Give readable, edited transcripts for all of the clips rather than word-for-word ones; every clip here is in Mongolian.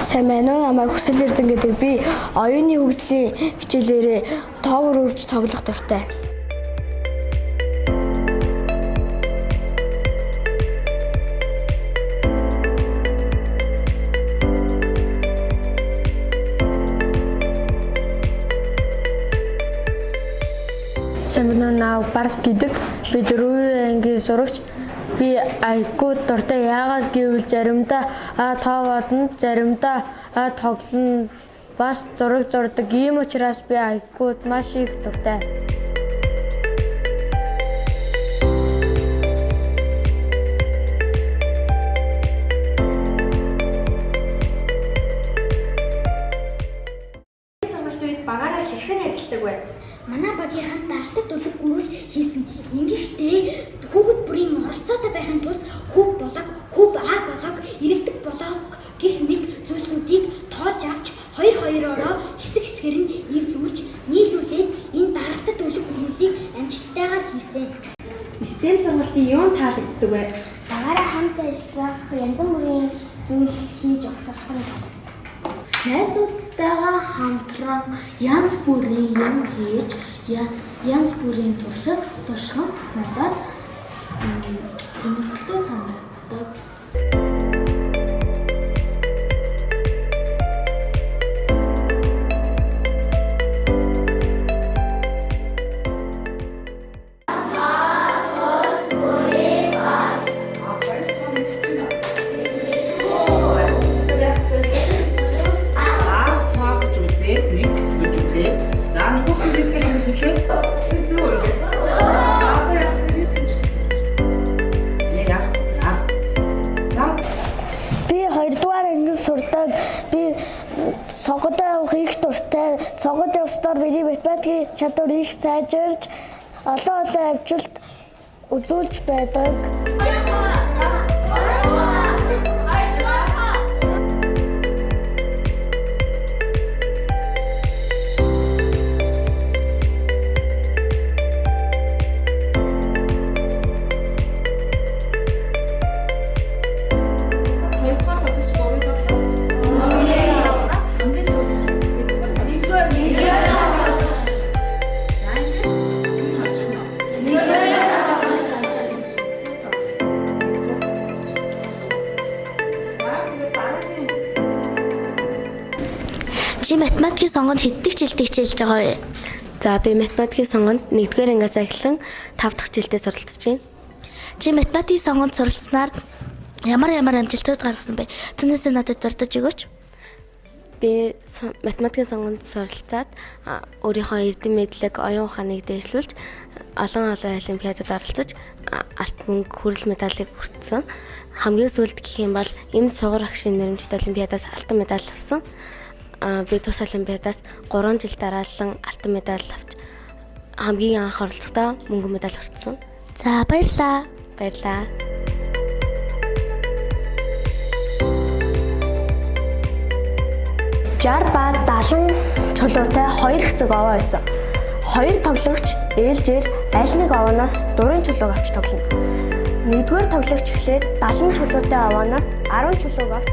Сайн байна уу? Намайг Хүсэл Эрдэнэ гэдэг би оюуны хөгжлийн хичээлээрээ тоовор үрж тоглох дуртай. Сэмнэнаа Барс гэдэг би 4 ангийн сурагч. Би айгуу дуртай. Яагаад гэвэл заримдаа тоовоод заримдаа тоглоно бас зураг зурдаг. Ийм учраас би айгуу маш их дуртай. Сонголт үед багаараа хэрхэн ажилладаг вэ? Манай багийнхан даалтад төлөв гөрөл хийсэн. Ингэхдээ хүүхэд бүрийн оролцоотой байхын тулд хөв болог, хөв болог, иргэдэг болог гэх мэт зүйлсүүдийг тоолж авч хоёр-хоёроо хэсэг хэсгээр нь эвлүүлж, нийлүүлээд энэ даалтад төлөв гөрөлийг амжилттайгаар хийсэн. STEM сонголтын юунд таалагддаг вэ? Багаараа хамт ажиллах, янз бүрийн зүйл хийж угсрах нь. Найзуудтайгаа хамтран янз бүрийн юм хийж, янз бүрийн туршхан надад сонирхолтой санагддаг. Сурдаг би сонгоод авах их дуртай. Сонгоод явснаар миний математикийн чадвар их сайжирч олон амжилт үзүүлж байдаг. Чи математикийн сонгонд хэддэг жилдээ хичээлж байгаа вэ? За би математикийн сонгонд 1-р ангиас эхлэн 5 дахь жилдээ суралцж байна. Чи математикийн сонгонд суралцсанаар ямар амжилтууд гаргасан бэ? Түүнээсээ надад дурдж өгөөч. Би математикийн сонгонд суралцаад өөрийнхөө эрдэм мэдлэг, оюун ухааныг дээшлүүлж олон олимпиадад оролцож алт мөнгө, хүрэл медалийг хүртсэн. Хамгийн сүүлд гэх юм бол эм сугар агшийн нэрмжит олимпиадаас алтан медаль авсан. Би тус олимпиадаас 3 жил дараалан алтан медаль авч хамгийн анх оролцохдоо мөнгөн медаль хүртсэн. За баярлалаа. Баярлалаа. Жар ба 70 чулуутай 2 хэсэг овоо байсан. 2 тоглогч ээлжээр аль нэг овооноос дурын чулууг авч тоглоно. 1-р тоглогч эхлээд 70 чулуутай овооноос 10 чулууг авч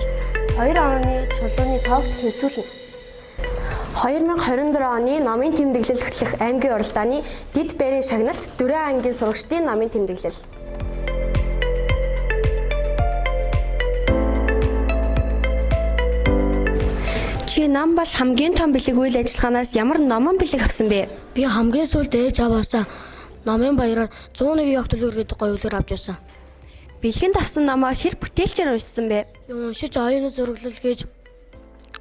2 овооны чулууны тоог тэнцвүүлнэ. 2024 оны номын тэмдэглэл хөтлөх аймгийн уралдааны дэд байрын шагналт 4 ангийн сурагчдын номын тэмдэглэл. Чи нам бол хамгийн том бэлэг үйл ажиллагаанаас ямар номон бэлэг авсан бэ? Би хамгийн сүүлд ээж аваасаа номын баяраар 101 ягт төлөөр гэдэг гоё үлгэр авч байсан. Бэлгэнд авсан номоо хэр бүтээлчээр уншсан бэ? Уншиж оюуны зураглал хийж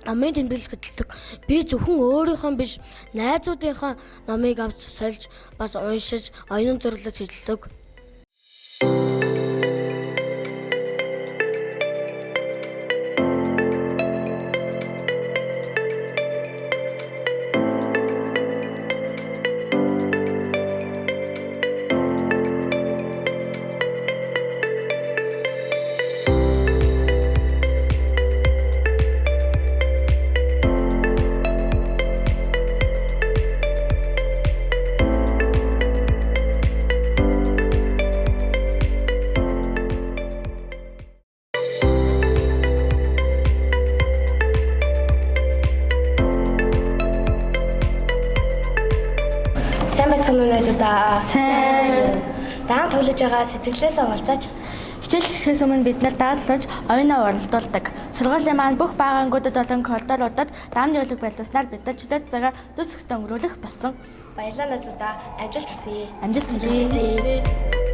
номын тэмдэглэл хөтэлдэг. Би зөвхөн өөрийнхөө биш, найзуудынхаа номыг авч сольж бас уншиж оюуны зураглал хийдэг. байцгаана уу найзуудаа? Сайн. Даан тоглож байгаа сэтгэлээсээ уулзаач. Хичээл эхлэхээс өмнө бид нар дадлаж оюунаа уралдуулдаг. Сургуулийн маань бүх баагаангуудад болон коридоруудад даамны үлэг байлдаснаар бид нар чөлөөт цагаа зөв зөвхөн өнгөрүүлэх болсон. Баярлалаа найзуудаа. Амжилт хүсье. Амжилт хүсье.